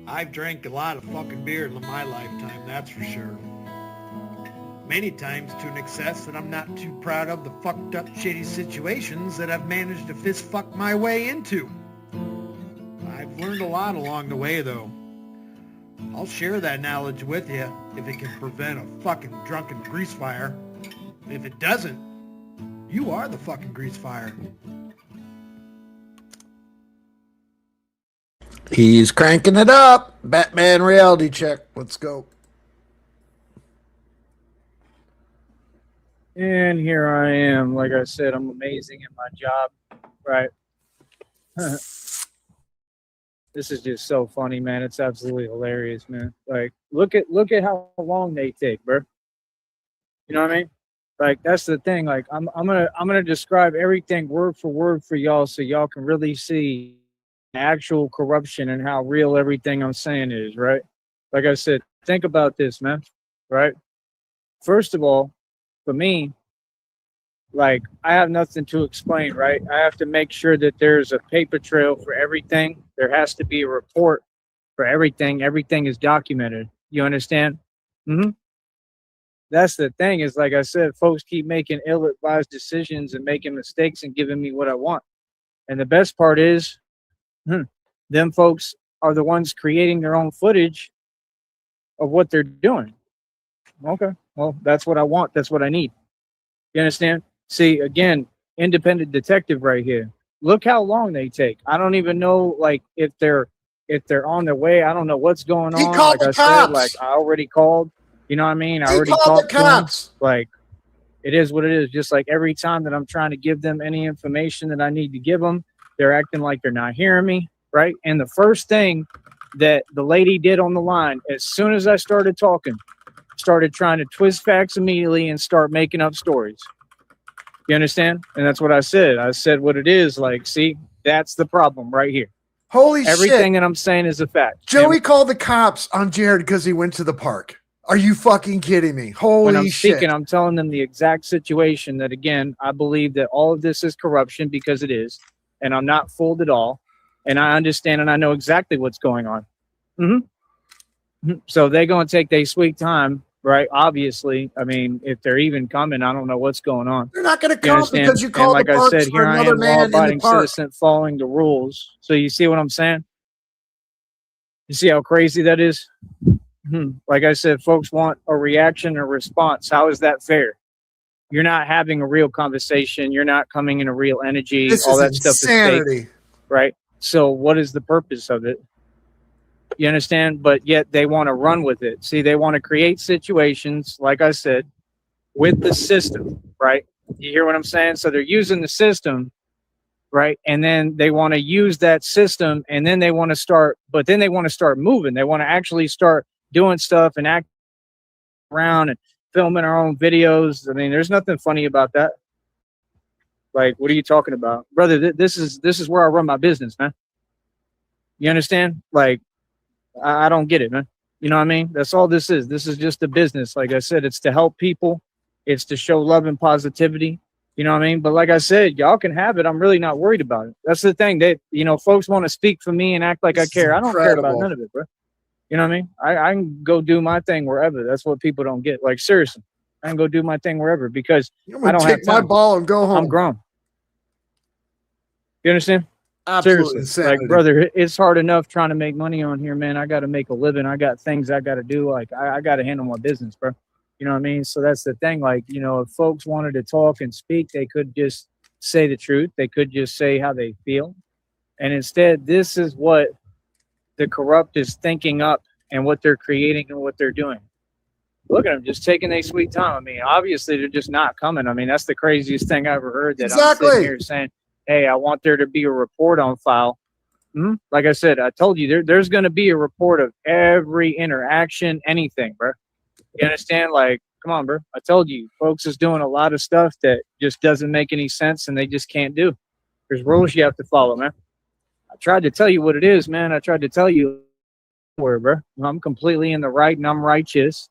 I've drank a lot of fucking beer in my lifetime, that's for sure. Many times to an excess that I'm not too proud of the fucked up shitty situations that I've managed to fist fuck my way into. I've learned a lot along the way though. I'll share that knowledge with you if it can prevent a fucking drunken grease fire. If it doesn't, you are the fucking grease fire. He's cranking it up. Batman reality check. Let's go. And here I am. Like I said, I'm amazing at my job, right? This is just so funny, man. It's absolutely hilarious, man. Like, look at how long they take, bro. You know what I mean? Like, that's the thing. Like, I'm gonna describe everything word for word for y'all, so y'all can really see actual corruption and how real everything I'm saying is, right? Like I said, think about this, man. Right? First of all, for me, like, I have nothing to explain, right? I have to make sure that there's a paper trail for everything. There has to be a report for everything. Everything is documented. You understand? Mm-hmm. That's the thing is, like I said, folks keep making ill-advised decisions and making mistakes and giving me what I want. And the best part is, them folks are the ones creating their own footage of what they're doing. Okay, well, that's what I want. That's what I need. You understand? See, again, independent detective right here. Look how long they take. I don't even know, like, if they're on their way. I don't know what's going on. He called like the I cops. said, like, I already called. You know what I mean? I He already called the talked to them. cops. Like, it is what it is. Just like every time that I'm trying to give them any information that I need to give them, they're acting like they're not hearing me, right? And the first thing that the lady did on the line, as soon as I started talking, started trying to twist facts immediately and start making up stories. You understand? And that's what I said. I said what it is. Like, see, that's the problem right here. Holy shit. Everything that I'm saying is a fact. Joey called the cops on Jared because he went to the park. Are you fucking kidding me? Holy when I'm shit. speaking, I'm telling them the exact situation that, again, I believe that all of this is corruption because it is. And I'm not fooled at all. And I understand and I know exactly what's going on. So they're going to take their sweet time, right? Obviously. I mean, if they're even coming, I don't know what's going on. They're not going to come because you called like the I parks said, for here I another am, man in the law-abiding park. citizen following the rules. So you see what I'm saying? You see how crazy that is? Like I said, folks want a reaction or response. How is that fair? You're not having a real conversation. You're not coming in a real energy. This all is that stuff is insanity. fake, right? So what is the purpose of it? You understand? But yet they want to run with it. See, they want to create situations, like I said, with the system, right? You hear what I'm saying? So they're using the system, right? And then they want to use that system, and then they want to start, but then they want to start moving. They want to actually start doing stuff and act around and filming our own videos. I mean, there's nothing funny about that. Like, what are you talking about, brother? This is where I run my business, man. You understand? Like, I don't get it, man. You know what I mean? That's all this is. This is just a business. Like I said, it's to help people. It's to show love and positivity. You know what I mean? But like I said, y'all can have it. I'm really not worried about it. That's the thing. That, you know, folks want to speak for me and act like I care. I don't care about none of it, bro. You know what I mean? I can go do my thing wherever. That's what people don't get. Like, seriously, I can go do my thing wherever because I don't have time. My ball and go home. I'm grown. You understand? Absolutely. Seriously. Like, brother, it's hard enough trying to make money on here, man. I got to make a living. I got things I got to do. Like, I got to handle my business, bro. You know what I mean? So that's the thing. Like, you know, if folks wanted to talk and speak, they could just say the truth. They could just say how they feel. And instead, this is what the corrupt is thinking up and what they're creating and what they're doing. Look at them just taking their sweet time. I mean, obviously, they're just not coming. I mean, that's the craziest thing I ever heard. That exactly. I'm sitting here saying, hey, I want there to be a report on file. Like I said, I told you, there's going to be a report of every interaction, anything, bro. You understand? Like, come on, bro. I told you, folks is doing a lot of stuff that just doesn't make any sense and they just can't do. There's rules you have to follow, man. I tried to tell you what it is, man. I tried to tell you where, bro. I'm completely in the right and I'm righteous.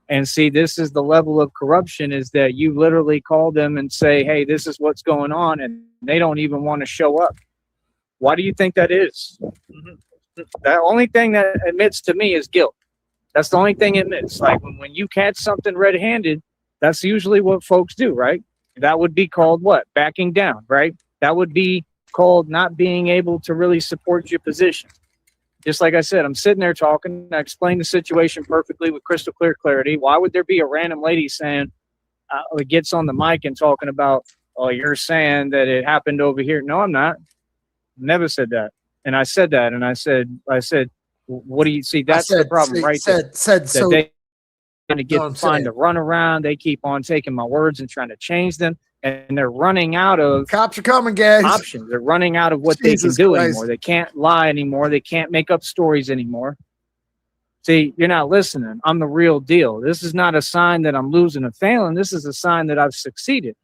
And see, this is the level of corruption, is that you literally call them and say, hey, this is what's going on, and they don't even want to show up. Why do you think that is? The only thing that admits to me is guilt. That's the only thing it admits. Like when you catch something red-handed, that's usually what folks do, right? That would be called what? Backing down, right? That would be called not being able to really support your position. Just like I said, I'm sitting there talking. I explained the situation perfectly with crystal clear clarity. Why would there be a random lady saying, gets on the mic and talking about, oh, you're saying that it happened over here? No, I'm not. Never said that. And I said that. And I said, what do you see? That's the problem, right? Said so. They trying to find a run around. They keep on taking my words and trying to change them. And they're running out of cops are coming, guys. Options. They're running out of what they can do anymore. They can't lie anymore. They can't make up stories anymore. See, you're not listening. I'm the real deal. This is not a sign that I'm losing or failing. This is a sign that I've succeeded.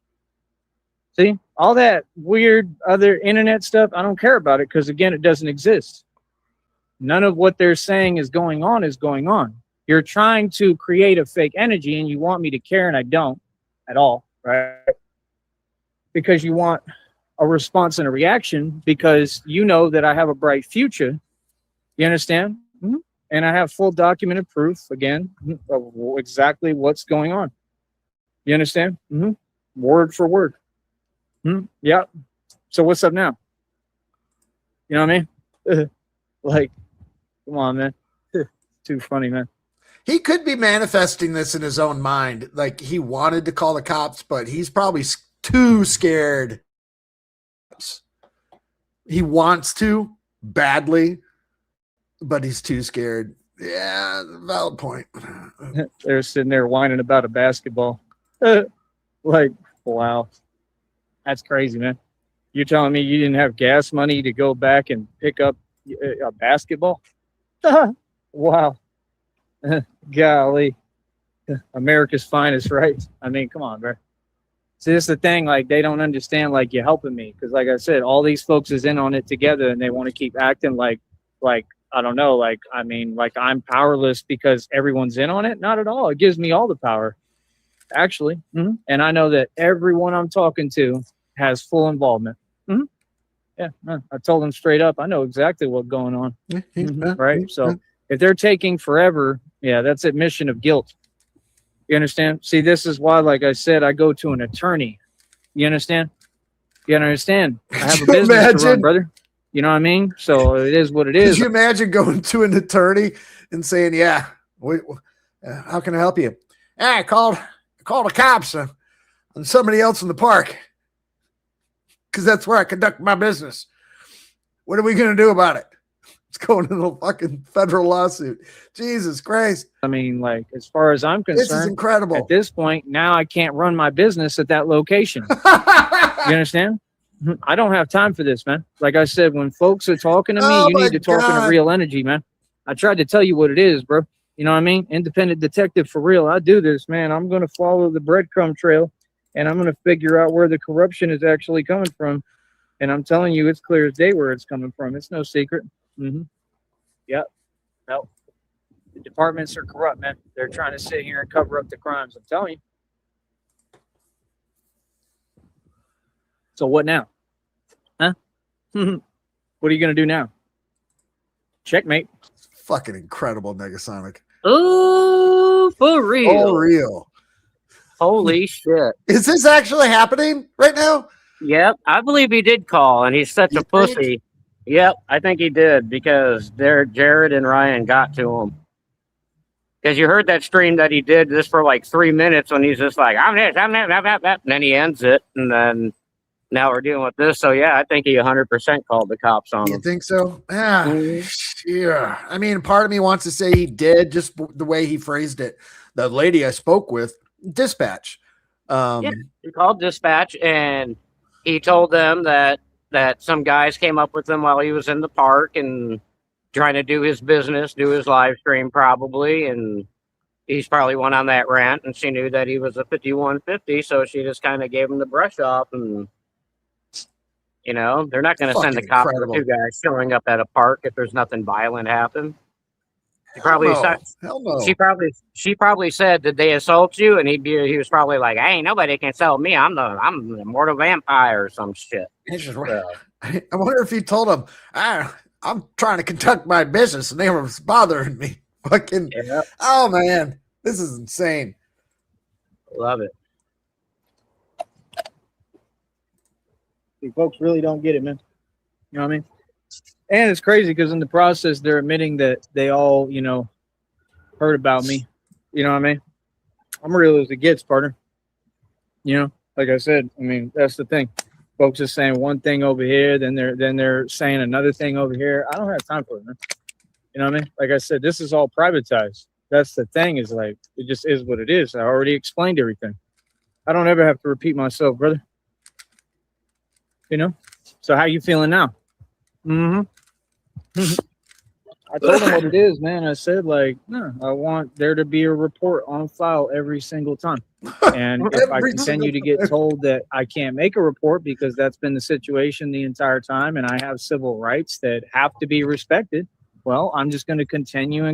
See, all that weird other internet stuff, I don't care about it because, again, it doesn't exist. None of what they're saying is going on is going on. You're trying to create a fake energy and you want me to care, and I don't at all, right? Because you want a response and a reaction because you know that I have a bright future. You understand? Mm-hmm. And I have full documented proof, again, of exactly what's going on. You understand? Mm-hmm. Word for word. Mm-hmm. Yeah. So what's up now? You know what I mean? Like, come on, man. Too funny, man. He could be manifesting this in his own mind. Like he wanted to call the cops, but he's probably too scared. He wants to badly, but he's too scared. Yeah, valid point. They're sitting there whining about a basketball. Like, wow. That's crazy, man. You're telling me you didn't have gas money to go back and pick up a basketball? Wow. Golly. America's finest, right? I mean, come on, bro. See, this is the thing, like, they don't understand, like, you're helping me. Because, like I said, all these folks is in on it together, and they want to keep acting like, I don't know, like, I mean, like, I'm powerless because everyone's in on it. Not at all. It gives me all the power, actually. Mm-hmm. And I know that everyone I'm talking to has full involvement. Mm-hmm. Yeah, I told them straight up, I know exactly what's going on. Mm-hmm. Right? So if they're taking forever, yeah, that's admission of guilt. You understand? See, this is why, like I said, I go to an attorney. You understand? You understand? I have a business to run, brother. You know what I mean? So it is what it is. Could you imagine going to an attorney and saying, yeah, how can I help you? I called the cops on somebody else in the park because that's where I conduct my business. What are we going to do about it? It's going into a fucking federal lawsuit. Jesus Christ. I mean, like, as far as I'm concerned, this is incredible. At this point, now I can't run my business at that location. You understand? I don't have time for this, man. Like I said, when folks are talking to me, you need to talk in a real energy, man. I tried to tell you what it is, bro. You know what I mean? Independent detective for real. I do this, man. I'm going to follow the breadcrumb trail, and I'm going to figure out where the corruption is actually coming from. And I'm telling you, it's clear as day where it's coming from. It's no secret. Mm-hmm. Yep. No. The departments are corrupt, man. They're trying to sit here and cover up the crimes. I'm telling you. So what now? Huh? What are you going to do now? Checkmate. Fucking incredible, Negasonic. Ooh, for real. For real. Holy shit. Is this actually happening right now? Yep. I believe he did call, and he's such a pussy. Yep, I think he did because Jared and Ryan got to him. Because you heard that stream that he did just for like 3 minutes when he's just like, I'm this, and then he ends it, and then now we're dealing with this. So, yeah, I think he 100% called the cops on him. You think so? Yeah. Yeah. I mean, part of me wants to say he did, just the way he phrased it. The lady I spoke with, dispatch. Yeah, he called dispatch, and he told them that some guys came up with him while he was in the park and trying to do his business, do his live stream probably, and he's probably went on that rant, and she knew that he was a 5150, so she just kind of gave him the brush off, and you know, they're not going to send the cops for two guys showing up at a park if there's nothing violent happen. She probably she probably said, did they assault you? And he was probably like, hey, nobody can assault me. I'm the immortal vampire or some shit. I wonder if he told him, I'm trying to conduct my business and they were bothering me. Fucking, Yeah. oh man, this is insane. Love it. See, folks really don't get it, man. You know what I mean? And it's crazy because in the process, they're admitting that they all, you know, heard about me. You know what I mean? I'm real as it gets, partner. You know, like I said, I mean, that's the thing. Folks are saying one thing over here, then they're saying another thing over here. I don't have time for it, man. You know what I mean? Like I said, this is all privatized. That's the thing, is like, it just is what it is. I already explained everything. I don't ever have to repeat myself, brother. You know? So how you feeling now? Mm-hmm. I told him what it is, man. I said, like, no, I want there to be a report on file every single time. And if I continue to get told that I can't make a report because that's been the situation the entire time and I have civil rights that have to be respected, well, I'm just going to continue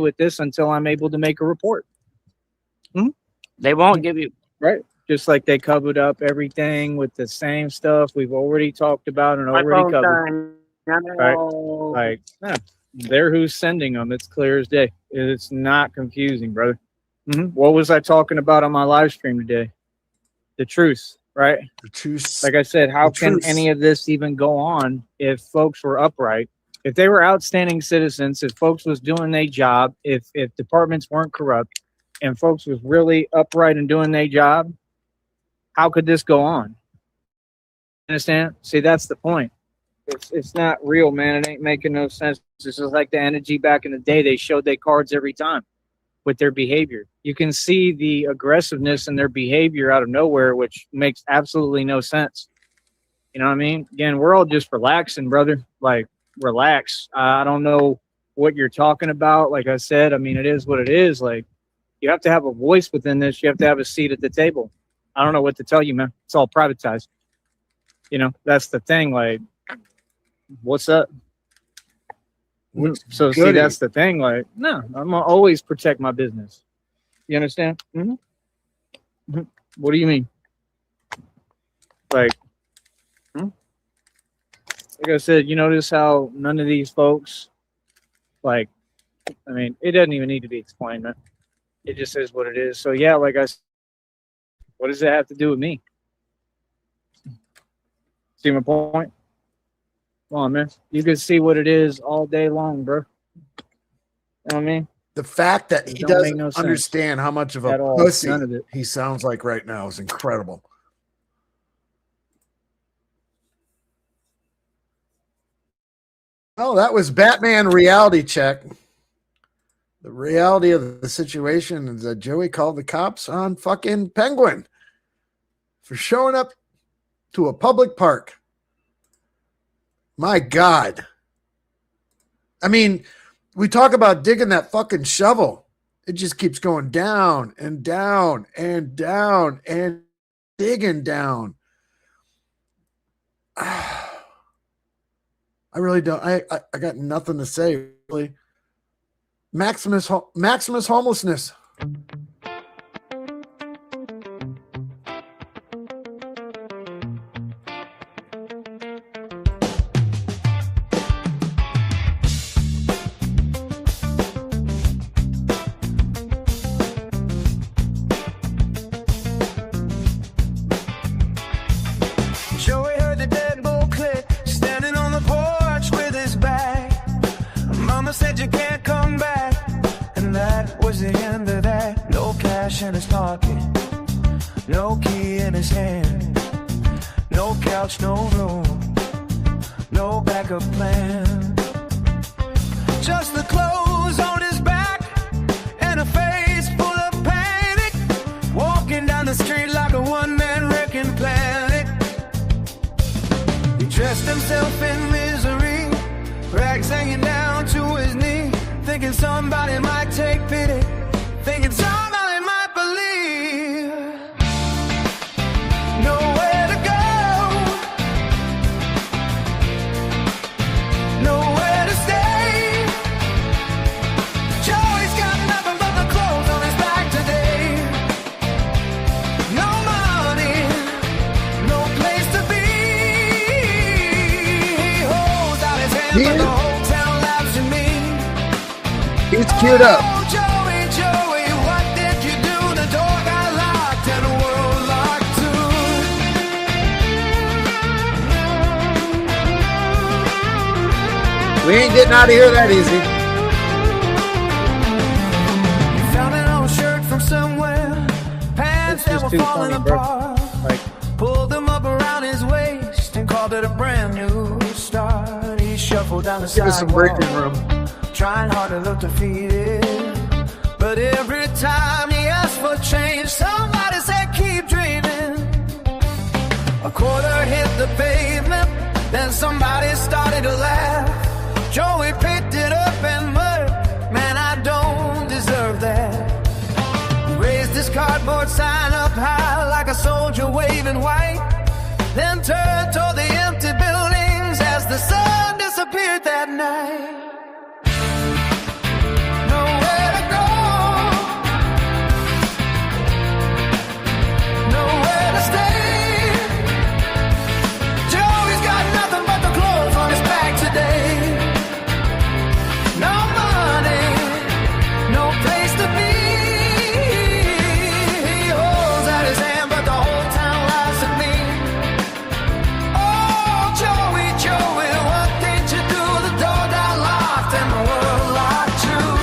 with this until I'm able to make a report. Mm-hmm. They won't give you... Right. Just like they covered up everything with the same stuff we've already talked about and already covered. Right. Like, yeah, they're who's sending them. It's clear as day. It's not confusing, brother. Mm-hmm. What was I talking about on my live stream today? The truth, right? The truth. Like I said, how can any of this even go on if folks were upright? If they were outstanding citizens, if folks was doing their job, if departments weren't corrupt, and folks was really upright and doing their job, how could this go on? Understand? See, that's the point. It's not real, man. It ain't making no sense. It's just like the energy back in the day. They showed their cards every time with their behavior. You can see the aggressiveness in their behavior out of nowhere, which makes absolutely no sense. You know what I mean? Again, we're all just relaxing, brother. Like, relax. I don't know what you're talking about. Like I said, I mean, it is what it is. Like, you have to have a voice within this. You have to have a seat at the table. I don't know what to tell you, man. It's all privatized. You know, that's the thing. Like, what's up? So see, that's the thing. Like, no, I'm gonna always protect my business. You understand? Mm-hmm. Mm-hmm. What do you mean? Like, like I said, you notice how none of these folks, like, I mean, it doesn't even need to be explained, man. It just is what it is. So yeah, like I said, what does that have to do with me? See my point? Come on, man. You can see what it is all day long, bro. You know what I mean? The fact that he doesn't understand how much of a pussy he sounds like right now is incredible. Oh, that was Batman reality check. The reality of the situation is that Joey called the cops on fucking Penguin for showing up to a public park. My God. I mean, we talk about digging that fucking shovel. It just keeps going down and down and down and digging down. I really don't. I got nothing to say, really. Maximus homelessness. In his pocket, no key in his hand, no couch, no room, no backup plan, just the clothes on his back and a face full of panic, walking down the street like a one-man wrecking planet. He dressed himself in misery, rags hanging down to his knee, thinking somebody might take pity, thinking somebody Yeah. He's queued up. Oh, Joey, Joey, what did you do? The door got locked and the world locked too. We ain't getting out of here that easy. You found an old shirt from somewhere, pants It's that just were too falling funny, bro. apart. Like, Pulled them up around his waist and called it a brand new start. He shuffled down the Give us some sidewalk, breaking room. trying hard to look defeated. But every time he asked for change, somebody said, keep dreaming. A quarter hit the pavement, then somebody started to laugh. Joey picked it up and muttered, man, I don't deserve that. He raised his cardboard sign up high like a soldier waving white, then turned toward the empty buildings as the sun disappeared that night. Nowhere to go, nowhere to stay. Joey's got nothing but the clothes on his back today. No money, no place to be. He holds out his hand, but the whole town laughs at me. Oh, Joey, Joey, what did you do? The door got locked and the world locked too.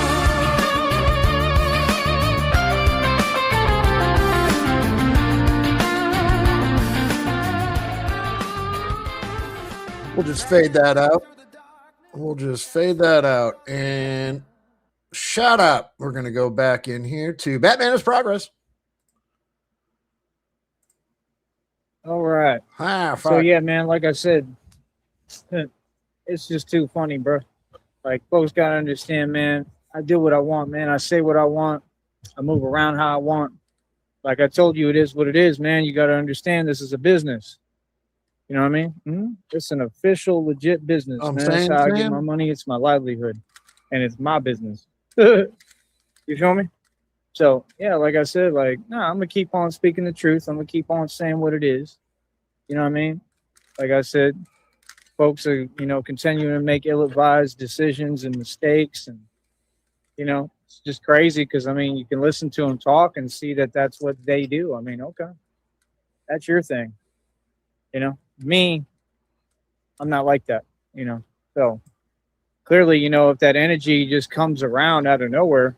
We'll just fade that out. We'll just fade that out. And shut up. We're going to go back in here to Batman is Progress. all right. Ah, So fuck. yeah, man, like I said, it's just too funny, bro. Like, folks gotta understand, man. I do what I want, man. I say what I want. I move around how I want. Like I told you, it is what it is, man. You gotta understand this is a business. You know what I mean? It's an official, legit business, I'm man. saying, That's how I get Sam. my money. It's my livelihood, and it's my business. You feel me? So yeah, like I said, like, nah, I'm gonna keep on speaking the truth. I'm gonna keep on saying what it is. You know what I mean? Like I said, folks are, continuing to make ill-advised decisions and mistakes, and it's just crazy because I mean, you can listen to them talk and see that that's what they do. I mean, okay, that's your thing. Me, I'm not like that. So clearly, if that energy just comes around out of nowhere,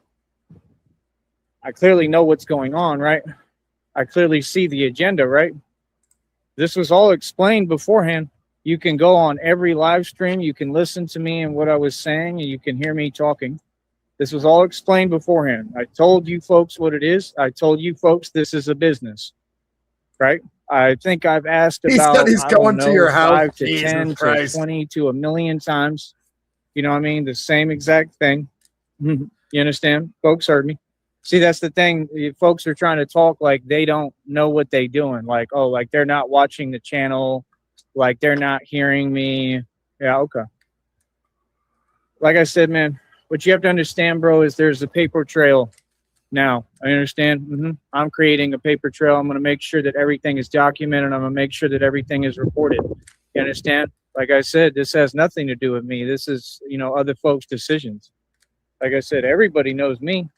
I clearly know what's going on, right? I clearly see the agenda, right? This was all explained beforehand. You can go on every live stream. You can listen to me and what I was saying, and you can hear me talking. This was all explained beforehand. I told you folks what it is. I told you folks this is a business, right? I think I've asked He about, said he's I don't going to know, your house. 5 to Jesus 10 Christ. to 20 to 1,000,000 times. You know what I mean? The same exact thing. You understand? Folks heard me. See, that's the thing. Folks are trying to talk like they don't know what they're doing. Like, oh, like they're not watching the channel. Like they're not hearing me. Yeah, okay. Like I said, man, what you have to understand, bro, is there's a paper trail now. I understand. I'm creating a paper trail. I'm going to make sure that everything is documented. I'm going to make sure that everything is reported. You understand? Like I said, this has nothing to do with me. This is, other folks' decisions. Like I said, everybody knows me.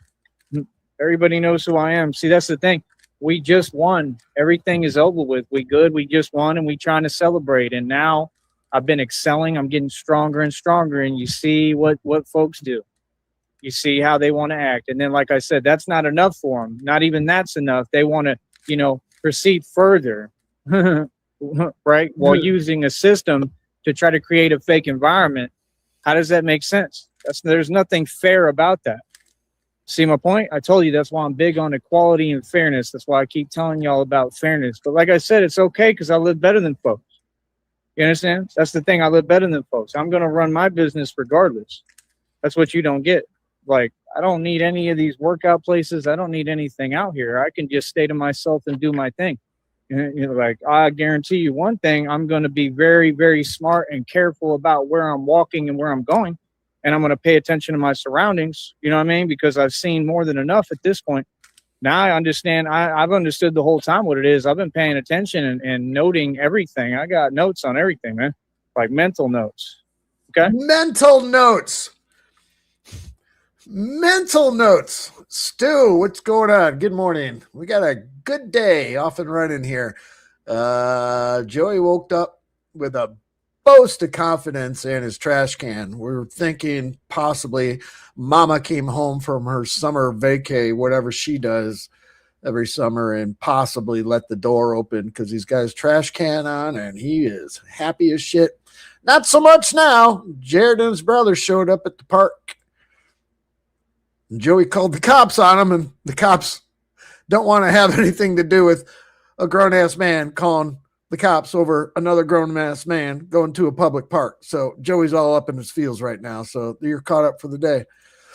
Everybody knows who I am. See, that's the thing. We just won. Everything is over with. We good. We just won, and we trying to celebrate. And now I've been excelling. I'm getting stronger and stronger. And you see what folks do. You see how they want to act. And then, like I said, that's not enough for them. Not even that's enough. They want to, proceed further, right? While using a system to try to create a fake environment. How does that make sense? There's nothing fair about that. See my point? I told you that's why I'm big on equality and fairness. That's why I keep telling y'all about fairness. But like I said, it's okay because I live better than folks. You understand? That's the thing. I live better than folks. I'm going to run my business regardless. That's what you don't get. Like, I don't need any of these workout places. I don't need anything out here. I can just stay to myself and do my thing. Like, I guarantee you one thing, I'm going to be very, very smart and careful about where I'm walking and where I'm going. And I'm going to pay attention to my surroundings. You know what I mean? Because I've seen more than enough at this point. Now I understand. I've understood the whole time what it is. I've been paying attention and noting everything. I got notes on everything, man. Like mental notes. Okay? Mental notes. Mental notes. Stu, what's going on? Good morning. We got a good day off and running here. Joey woke up with a boast of confidence in his trash can. We're thinking possibly Mama came home from her summer vacay, whatever she does every summer, and possibly let the door open because he's got his trash can on and he is happy as shit. Not so much now. Jared and his brother showed up at the park. Joey called the cops on him, and the cops don't want to have anything to do with a grown-ass man calling the cops over another grown-ass man going to a public park. So Joey's all up in his feels right now. So you're caught up for the day.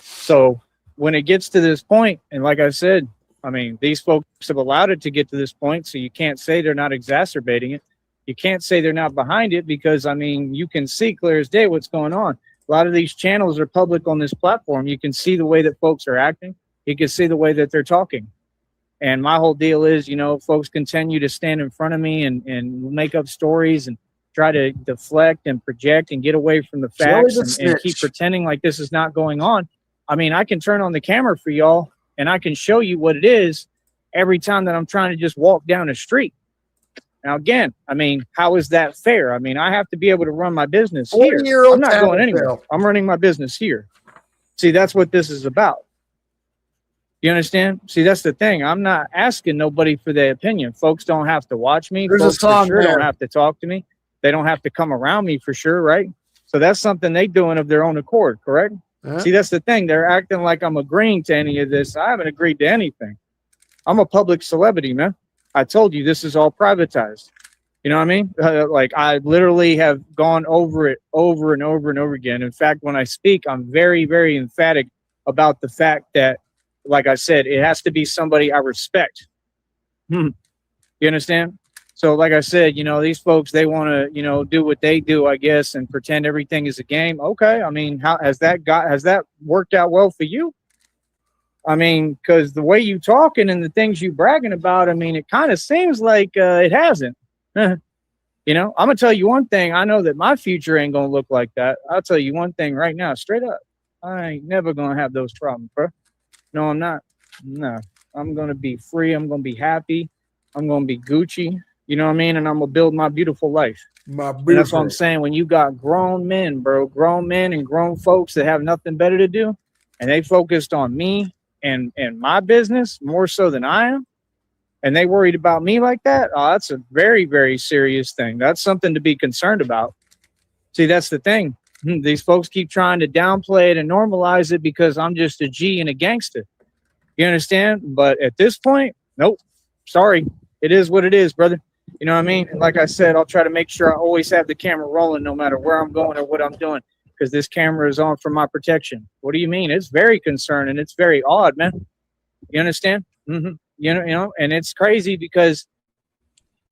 So when it gets to this point, and like I said, I mean, these folks have allowed it to get to this point, so you can't say they're not exacerbating it. You can't say they're not behind it because, I mean, you can see clear as day what's going on. A lot of these channels are public on this platform. You can see the way that folks are acting. You can see the way that they're talking. And my whole deal is, you know, folks continue to stand in front of me and make up stories and try to deflect and project and get away from the facts and keep pretending like this is not going on. I mean, I can turn on the camera for y'all and I can show you what it is every time that I'm trying to just walk down the street. Now, again, I mean, how is that fair? I mean, I have to be able to run my business here. I'm not going anywhere. I'm running my business here. See, that's what this is about. You understand? See, that's the thing. I'm not asking nobody for their opinion. Folks don't have to watch me. There's folks a song for sure there. Don't have to talk to me. They don't have to come around me for sure, right? So that's something they doing of their own accord, correct? See, that's the thing. They're acting like I'm agreeing to any of this. I haven't agreed to anything. I'm a public celebrity, man. I told you this is all privatized. You know what I mean? Like I literally have gone over it over and over and over again. In fact, when I speak, I'm very, very emphatic about the fact that, like I said, it has to be somebody I respect. You understand? So like I said, you know, these folks, they want to, you know, do what they do, I guess, and pretend everything is a game. Okay. I mean, how has that worked out well for you? I mean, because the way you talking and the things you bragging about, I mean, it kind of seems like it hasn't. You know, I'm going to tell you one thing. I know that my future ain't going to look like that. I'll tell you one thing right now, straight up. I ain't never going to have those problems, bro. No, I'm not. No, I'm going to be free. I'm going to be happy. I'm going to be Gucci. You know what I mean? And I'm going to build my beautiful life. And that's what I'm saying. When you got grown men, bro, grown men and grown folks that have nothing better to do, and they focused on me and my business more so than I am, and they worried about me like that, oh, that's a very, very serious thing. That's something to be concerned about. See, that's the thing. These folks keep trying to downplay it and normalize it because I'm just a G and a gangster. You understand? But at this point, nope. Sorry. It is what it is, brother. You know what I mean? And like I said, I'll try to make sure I always have the camera rolling no matter where I'm going or what I'm doing because this camera is on for my protection. What do you mean? It's very concerning. It's very odd, man. You understand? You know, and it's crazy because,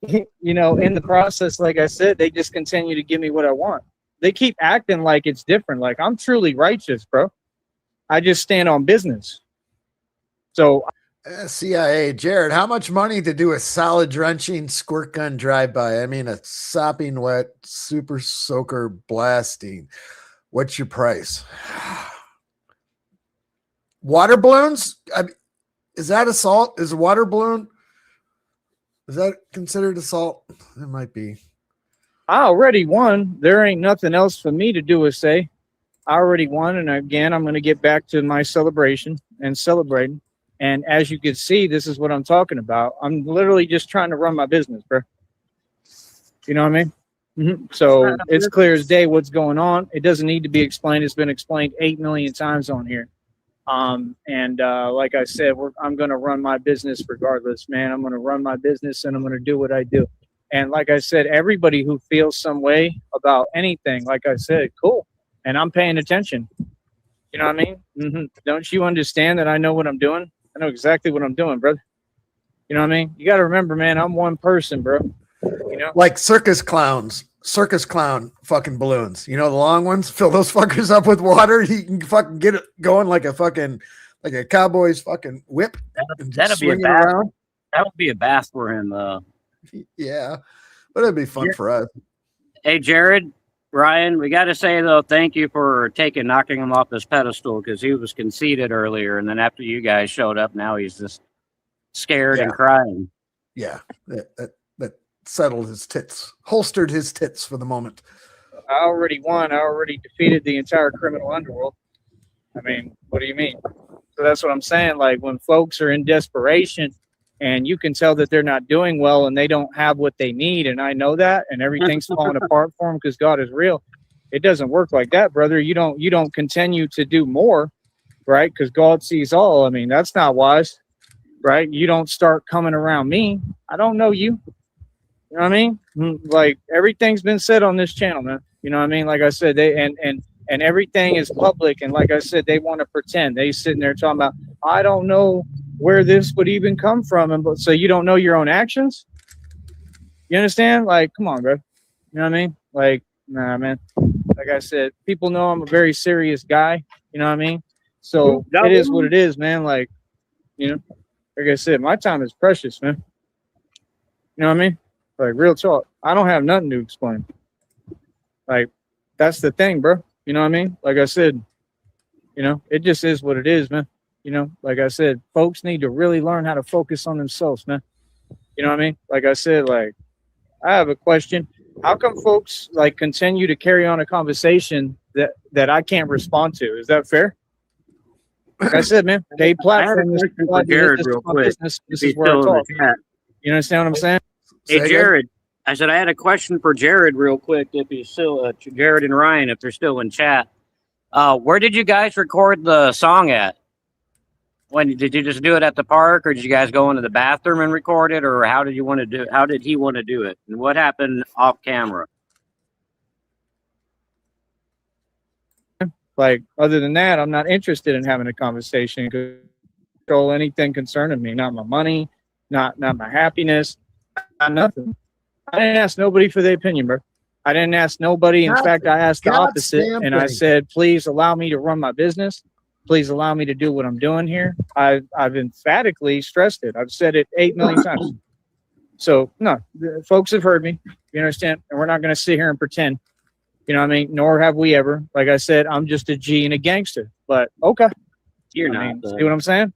you know, in the process, like I said, they just continue to give me what I want. They keep acting like it's different. Like I'm truly righteous, bro. I just stand on business. So CIA, Jared, how much money to do a solid drenching squirt gun drive-by? I mean, a sopping wet super soaker blasting. What's your price? Water balloons? Is that assault? Is a water balloon? Is that considered assault? It might be. I already won. There ain't nothing else for me to do or say. I already won. And again, I'm going to get back to my celebration and celebrating. And as you can see, this is what I'm talking about. I'm literally just trying to run my business, bro. You know what I mean? So it's clear as day what's going on. It doesn't need to be explained. It's been explained 8 million times on here. Like I said, I'm going to run my business regardless, man. I'm going to run my business and I'm going to do what I do. And like I said, everybody who feels some way about anything, like I said, cool. And I'm paying attention. You know what I mean? Don't you understand that I know what I'm doing? I know exactly what I'm doing, brother. You know what I mean? You got to remember, man, I'm one person, bro. You know? Like circus clown fucking balloons. You know, the long ones, fill those fuckers up with water. You can fucking get it going like a cowboy's fucking whip. That'd be a bath. Around. That would be a bath for him. Yeah, but it'd be fun for us. Hey, Jared, Ryan, we got to say though, thank you for knocking him off his pedestal because he was conceited earlier, and then after you guys showed up, now he's just scared and crying. Yeah, that settled his tits, holstered his tits for the moment. I already won. I already defeated the entire criminal underworld. I mean, what do you mean? So that's what I'm saying. Like when folks are in desperation and you can tell that they're not doing well and they don't have what they need, and I know that, and everything's falling apart for them because God is real. It doesn't work like that, brother. You don't continue to do more, right? Because God sees all. I mean, that's not wise, right? You don't start coming around me. I don't know you. You know what I mean? Like everything's been said on this channel, man. You know what I mean? Like I said, they and everything is public. And like I said, they want to pretend. They sitting there talking about, I don't know where this would even come from. And so you don't know your own actions? You understand? Like, come on, bro. You know what I mean? Like, nah, man. Like I said, people know I'm a very serious guy. You know what I mean? So it is what it is, man. Like, you know, like I said, my time is precious, man. You know what I mean? Like real talk. I don't have nothing to explain. Like, that's the thing, bro. You know what I mean? Like I said, you know, it just is what it is, man. You know, like I said, folks need to really learn how to focus on themselves, man. You know what I mean? Like I said, like, I have a question. How come folks like continue to carry on a conversation that I can't respond to? Is that fair? Like I said, man, paid platform. This is where I talk. You understand what I'm saying? Hey, Jared. I said I had a question for Jared real quick. If he's still Jared and Ryan, if they're still in chat, where did you guys record the song at? When did you just do it at the park, or did you guys go into the bathroom and record it, or how did you want to do? How did he want to do it, and what happened off camera? Like other than that, I'm not interested in having a conversation. Control anything concerning me, not my money, not my happiness, not nothing. I didn't ask nobody for their opinion, bro. I didn't ask nobody. In fact, I asked the opposite, and I said, please allow me to run my business. Please allow me to do what I'm doing here. I've emphatically stressed it. I've said it 8 million times. So, no, folks have heard me. You understand? And we're not going to sit here and pretend. You know what I mean? Nor have we ever. Like I said, I'm just a G and a gangster. But, okay. You're not. See what I'm saying?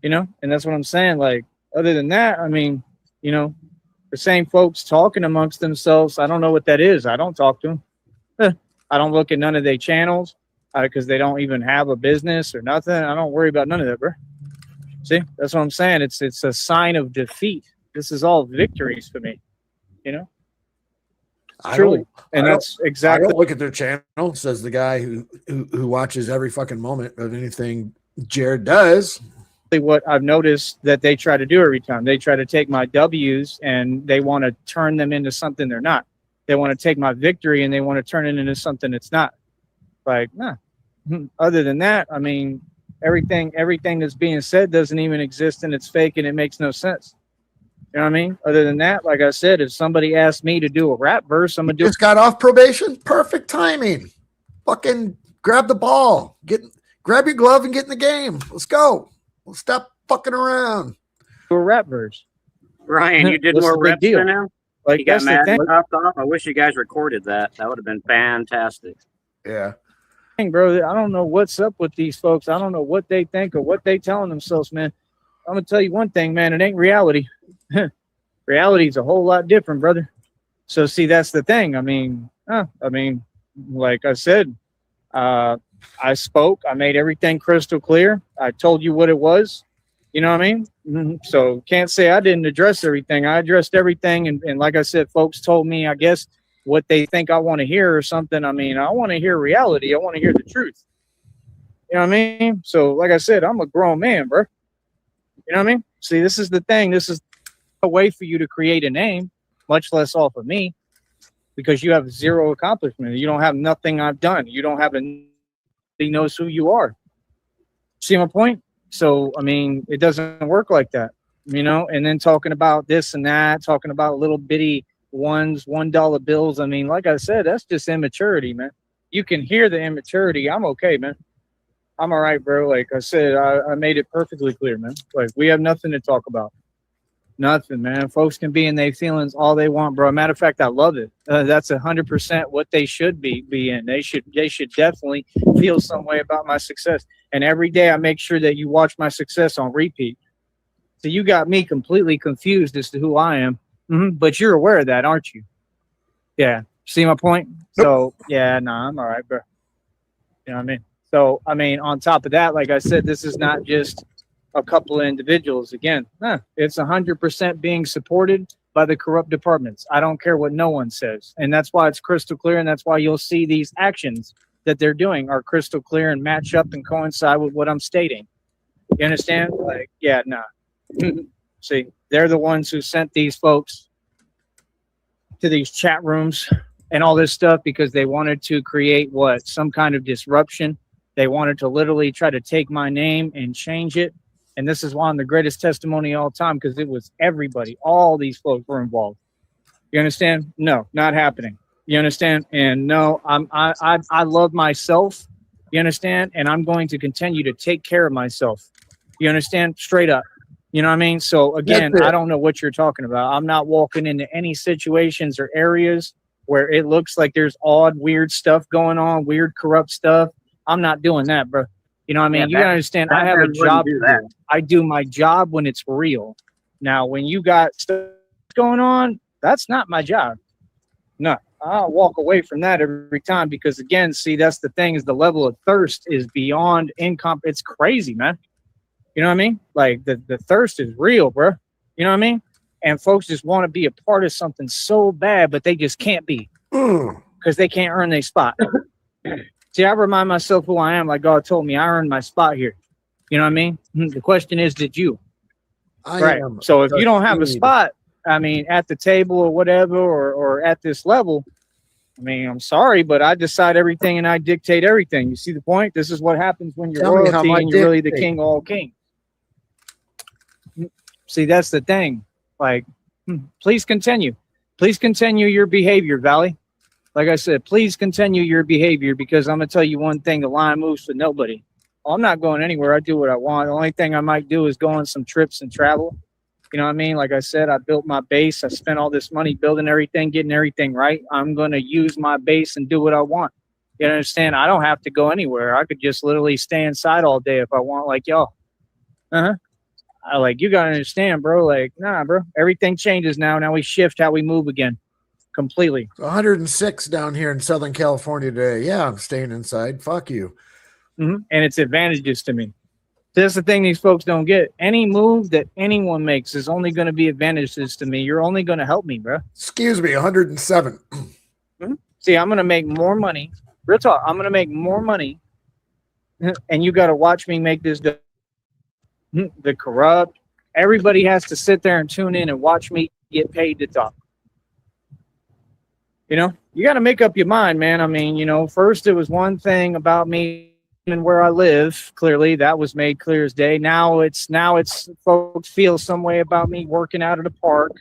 You know? And that's what I'm saying. Like, other than that, I mean, you know, the same folks talking amongst themselves. I don't know what that is. I don't talk to them. I don't look at none of their channels because they don't even have a business or nothing. I don't worry about none of that, bro. See, that's what I'm saying. It's a sign of defeat. This is all victories for me, you know. Truly, and that's exactly. I don't look at their channel. Says the guy who watches every fucking moment of anything Jared does. What I've noticed that they try to do every time. They try to take my W's and they want to turn them into something they're not. They want to take my victory and they want to turn it into something it's not. Like, nah. Other than that, I mean, everything that's being said doesn't even exist and it's fake and it makes no sense. You know what I mean? Other than that, like I said, if somebody asked me to do a rap verse, I'm gonna do. Just got off probation. Perfect timing. Fucking grab the ball. Grab your glove and get in the game. Let's go. We'll stop fucking around. A rap verse. Ryan, you did more reps than now? Like, you got mad and popped off? I wish you guys recorded that. That would have been fantastic. Yeah. Bro, I don't know what's up with these folks. I don't know what they think or what they telling themselves, man. I'm going to tell you one thing, man. It ain't reality. Reality is a whole lot different, brother. So, see, that's the thing. I mean, like I said, I spoke. I made everything crystal clear. I told you what it was. You know what I mean? So can't say I didn't address everything. I addressed everything. And like I said, folks told me, I guess, what they think I want to hear or something. I mean, I want to hear reality. I want to hear the truth. You know what I mean? So like I said, I'm a grown man, bro. You know what I mean? See, this is the thing. This is a way for you to create a name, much less off of me, because you have zero accomplishment. You don't have nothing I've done. You don't have he knows who you are. See my point? So, I mean, it doesn't work like that, you know? And then talking about this and that, talking about little bitty $1 bills. I mean, like I said, that's just immaturity, man. You can hear the immaturity. I'm okay, man. I'm all right, bro. Like I said, I made it perfectly clear, man. Like, we have nothing to talk about. Nothing, man. Folks can be in their feelings all they want, bro. Matter of fact, I love it. That's 100% what they should be in. They should definitely feel some way about my success. And every day I make sure that you watch my success on repeat. So you got me completely confused as to who I am. But you're aware of that, aren't you? Yeah. See my point? Nope. So yeah, nah, I'm all right, bro. You know what I mean? So I mean, on top of that, like I said, this is not just a couple of individuals. Again, it's 100% being supported by the corrupt departments. I don't care what no one says. And that's why it's crystal clear. And that's why you'll see these actions that they're doing are crystal clear and match up and coincide with what I'm stating. You understand? Like, yeah, nah. See, they're the ones who sent these folks to these chat rooms and all this stuff because they wanted to create what? Some kind of disruption. They wanted to literally try to take my name and change it. And this is one of the greatest testimony of all time because it was everybody. All these folks were involved. You understand? No, not happening. You understand? And no, I love myself. You understand? And I'm going to continue to take care of myself. You understand? Straight up. You know what I mean? So again, I don't know what you're talking about. I'm not walking into any situations or areas where it looks like there's odd, weird stuff going on, weird, corrupt stuff. I'm not doing that, bro. You know what I mean? You gotta understand, I have a job to do. I do my job when it's real. Now, when you got stuff going on, that's not my job. No, I'll walk away from that every time because, again, see, that's the thing is the level of thirst is beyond income. It's crazy, man. You know what I mean? Like, the thirst is real, bro. You know what I mean? And folks just want to be a part of something so bad, but they just can't be because they can't earn their spot. See, I remind myself who I am. Like God told me, I earned my spot here. You know what I mean? The question is, did you? Right. So if you don't have a spot, I mean, at the table or whatever, or at this level, I mean, I'm sorry, but I decide everything and I dictate everything. You see the point? This is what happens when you're royalty and you're really the king of all kings. See, that's the thing. Like, please continue. Please continue your behavior, Valley. Like I said, please continue your behavior because I'm going to tell you one thing. The line moves for nobody. I'm not going anywhere. I do what I want. The only thing I might do is go on some trips and travel. You know what I mean? Like I said, I built my base. I spent all this money building everything, getting everything right. I'm going to use my base and do what I want. You understand? I don't have to go anywhere. I could just literally stay inside all day if I want, like y'all. Like, you got to understand, bro. Like, nah, bro. Everything changes now. Now we shift how we move again. Completely. 106 down here in Southern California today. Yeah, I'm staying inside. Fuck you. And it's advantages to me. That's the thing these folks don't get. Any move that anyone makes is only going to be advantages to me. You're only going to help me, bro. Excuse me, 107. See, I'm going to make more money. Real talk. I'm going to make more money. And you got to watch me make this. The corrupt. Everybody has to sit there and tune in and watch me get paid to talk. You know, you got to make up your mind, man. I mean, you know, first it was one thing about me and where I live. Clearly, that was made clear as day. Now it's folks feel some way about me working out at a park,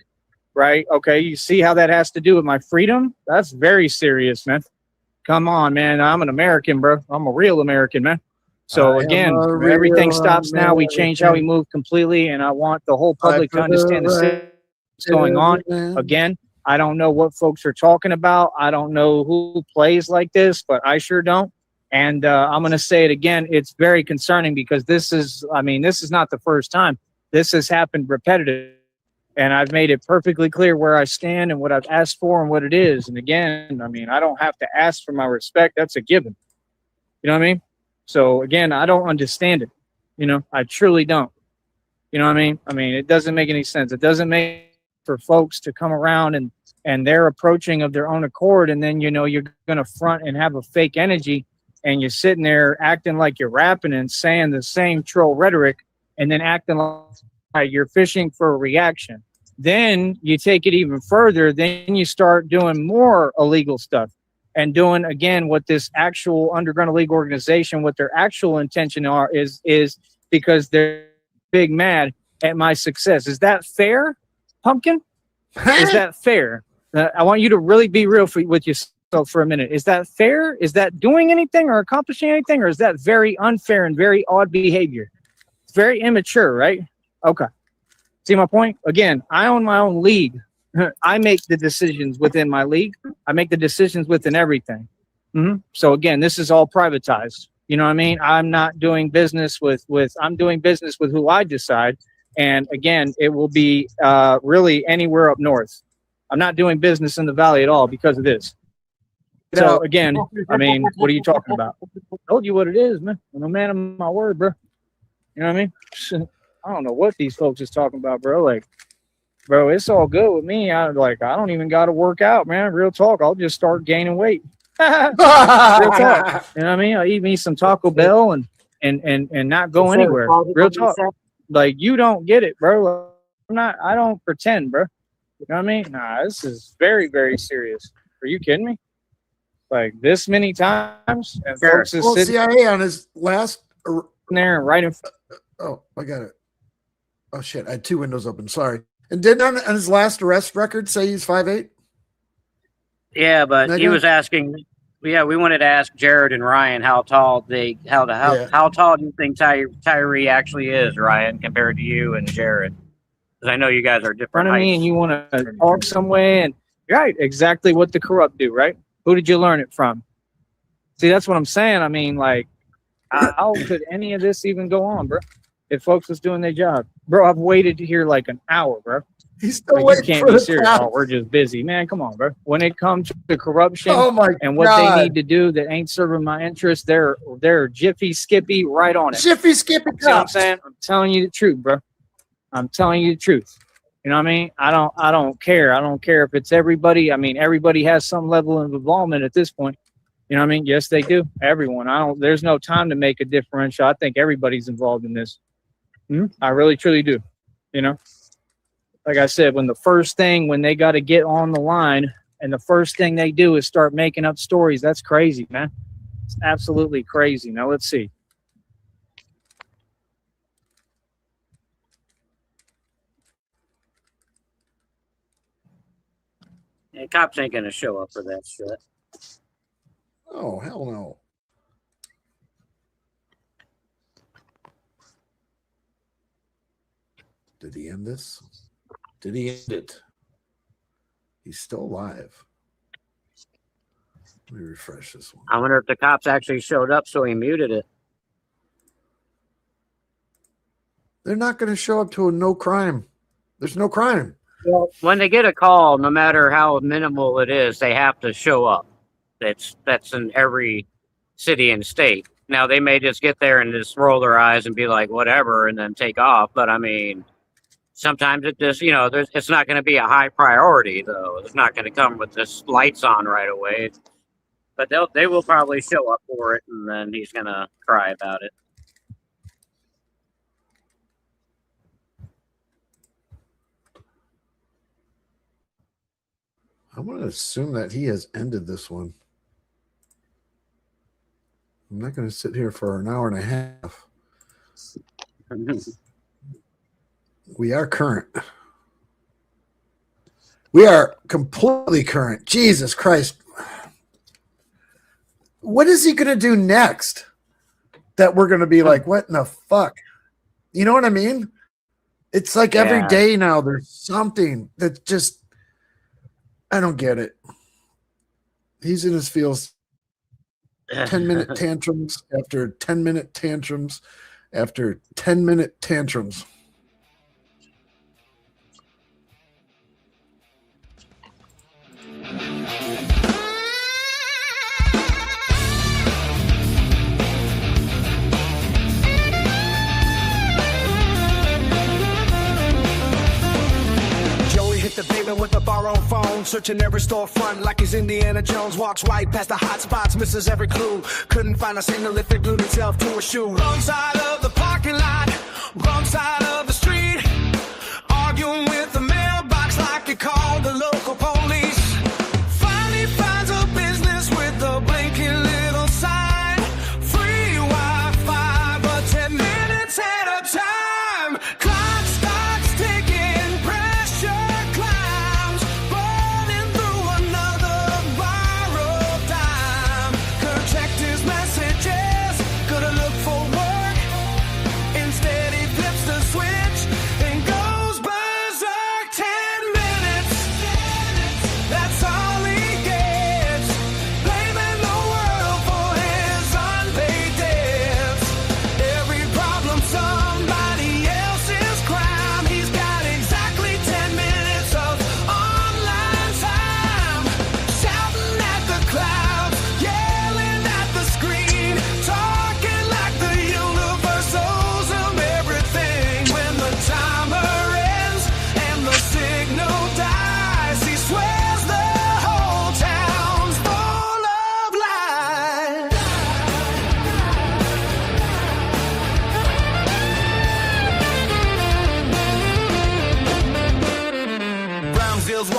right? Okay, you see how that has to do with my freedom? That's very serious, man. Come on, man. I'm an American, bro. I'm a real American, man. So again, everything stops now. We change how we move completely, and I want the whole public to understand what's going on. Again, I don't know what folks are talking about. I don't know who plays like this, but I sure don't. And I'm going to say it again. It's very concerning because this is not the first time. This has happened repetitive. And I've made it perfectly clear where I stand and what I've asked for and what it is. And again, I mean, I don't have to ask for my respect. That's a given. You know what I mean? So again, I don't understand it. You know, I truly don't. You know what I mean? I mean, it doesn't make any sense. It doesn't make for folks to come around and they're approaching of their own accord. And then, you know, you're going to front and have a fake energy and you're sitting there acting like you're rapping and saying the same troll rhetoric and then acting like you're fishing for a reaction. Then you take it even further. Then you start doing more illegal stuff and doing, again, what this actual underground illegal organization, what their actual intention is because they're big mad at my success. Is that fair, Pumpkin? Is that fair? I want you to really be real with yourself for a minute. Is that fair? Is that doing anything or accomplishing anything? Or is that very unfair and very odd behavior? It's very immature, right? Okay. See my point? Again, I own my own league. I make the decisions within my league. I make the decisions within everything. So again, this is all privatized. You know what I mean? I'm not doing business with I'm doing business with who I decide. And again, it will be really anywhere up north. I'm not doing business in the valley at all because of this. So again, I mean, what are you talking about? I told you what it is, man. I'm a man of my word, bro. You know what I mean? I don't know what these folks is talking about, bro. Like, bro, it's all good with me. I don't even got to work out, man. Real talk. I'll just start gaining weight. Real talk. You know what I mean? I'll eat me some Taco Bell and not go anywhere. Real talk. Like, you don't get it, bro. I don't pretend, bro. You know what I mean? Nah, this is very, very serious. Are you kidding me? Like, this many times, and folks is sitting CIA on his last there and right in front. Oh, I got it. Oh shit, I had two windows open. Sorry. And didn't on his last arrest record say he's 5'8"? Yeah, but he was asking. Yeah, we wanted to ask Jared and Ryan how tall how tall do you think Tyree actually is, Ryan, compared to you and Jared? Because I know you guys are different. In front of me, and you want to talk some way, and right, exactly what the corrupt do, right? Who did you learn it from? See, that's what I'm saying. I mean, like, how could any of this even go on, bro? If folks was doing their job, bro, I've waited to hear like an hour, bro. He's still like, waiting. You can't be serious. Oh, we're just busy, man. Come on, bro. When it comes to corruption and what they need to do that ain't serving my interest, they're Jiffy Skippy right on it. Jiffy Skippy. See what I'm saying? I'm telling you the truth, bro. I'm telling you the truth. You know what I mean? I don't care. I don't care if it's everybody. I mean, everybody has some level of involvement at this point. You know what I mean? Yes, they do. Everyone. There's no time to make a differential. I think everybody's involved in this. I really, truly do. You know, like I said, when they got to get on the line and the first thing they do is start making up stories, that's crazy, man. It's absolutely crazy. Now, let's see. Yeah, cops ain't going to show up for that shit. Oh, hell no. Did he end this? Did he end it? He's still alive. Let me refresh this one. I wonder if the cops actually showed up, so he muted it. They're not going to show up to a no crime. There's no crime. Well, when they get a call, no matter how minimal it is, they have to show up. That's in every city and state. Now, they may just get there and just roll their eyes and be like, whatever, and then take off. But, I mean, sometimes it just, you know, it's not going to be a high priority, though. It's not going to come with this lights on right away. But they will probably show up for it, and then he's going to cry about it. I'm going to assume that he has ended this one. I'm not going to sit here for an hour and a half. We are current. We are completely current. Jesus Christ. What is he going to do next that we're going to be like, what in the fuck? You know what I mean? It's like every day now there's something that just, I don't get it. He's in his feels. 10-minute tantrums after 10-minute tantrums after 10-minute tantrums. The pavement with a borrowed phone, searching every storefront like he's Indiana Jones. Walks right past the hot spots, misses every clue. Couldn't find a signal if it glued itself to a shoe. Wrong side of the parking lot, wrong side of the street. Arguing with the mailbox like he called the local police. Finally finds a business with a blinking little sign. Free Wi-Fi, but 10 minutes at a time. Clock starts ticking, pressure climbs, burning through another borrowed dime. Could check his messages, could look for work. Instead he flips the switch and goes back.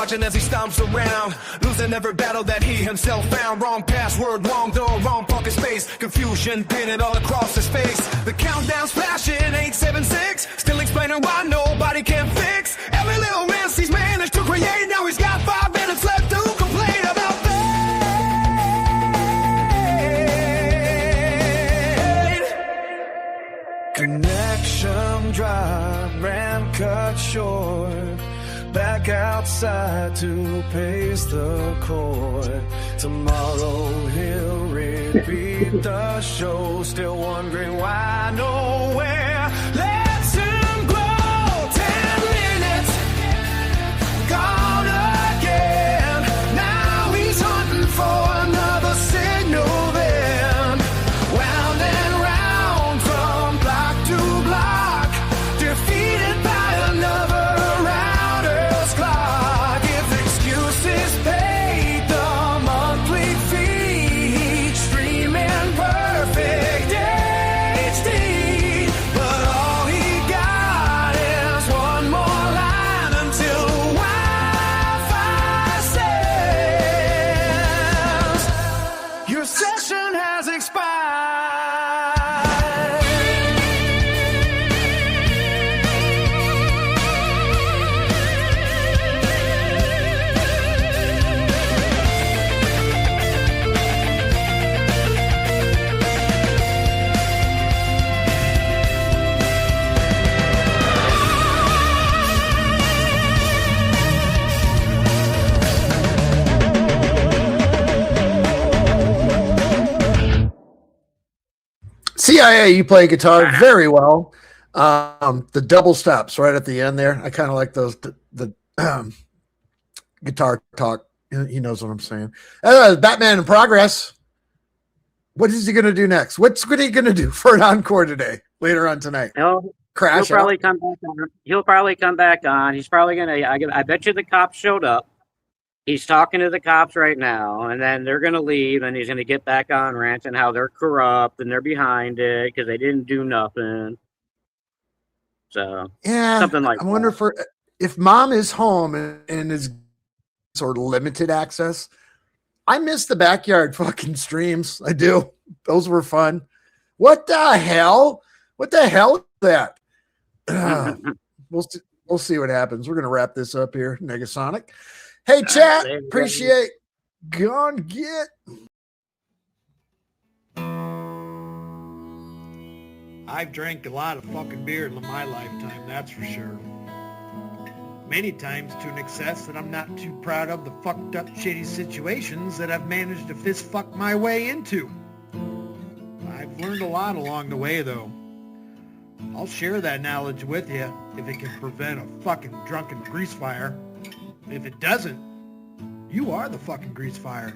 watching as he stomps around, losing every battle that he himself found. Wrong password, wrong door, wrong pocket space, confusion painted all across his face. The countdown's flashing, 876, still explaining why nobody can fix every little mess he's managed to create. Now he's got 5 minutes left to complain about fate. Connection drop, ran cut short. Back outside to pace the chord. Tomorrow he'll repeat the show. Still wondering why nowhere. Let's him go. 10 minutes gone again. Now he's hunting for another signal then. Round and round from block to block, defeated by another. CIA, you play guitar very well. The double stops right at the end there, I kind of like those. The guitar talk. He knows what I'm saying. Batman in Progress. What is he going to do next? What's he going to do for an encore today? Later on tonight. Crash. He'll probably come back on. He'll probably come back on. He's probably gonna. I bet you the cops showed up. He's talking to the cops right now, and then they're gonna leave, and he's gonna get back on ranting how they're corrupt and they're behind it because they didn't do nothing. So yeah, something like. I wonder if Mom is home and is sort of limited access. I miss the backyard fucking streams. I do. Those were fun. What the hell? What the hell is that? We'll see what happens. We're gonna wrap this up here, Negasonic. Hey, chat. Appreciate. Gone get. I've drank a lot of fucking beer in my lifetime, that's for sure. Many times to an excess that I'm not too proud of the fucked up shitty situations that I've managed to fist fuck my way into. I've learned a lot along the way though. I'll share that knowledge with you if it can prevent a fucking drunken grease fire. If it doesn't, you are the fucking grease fire.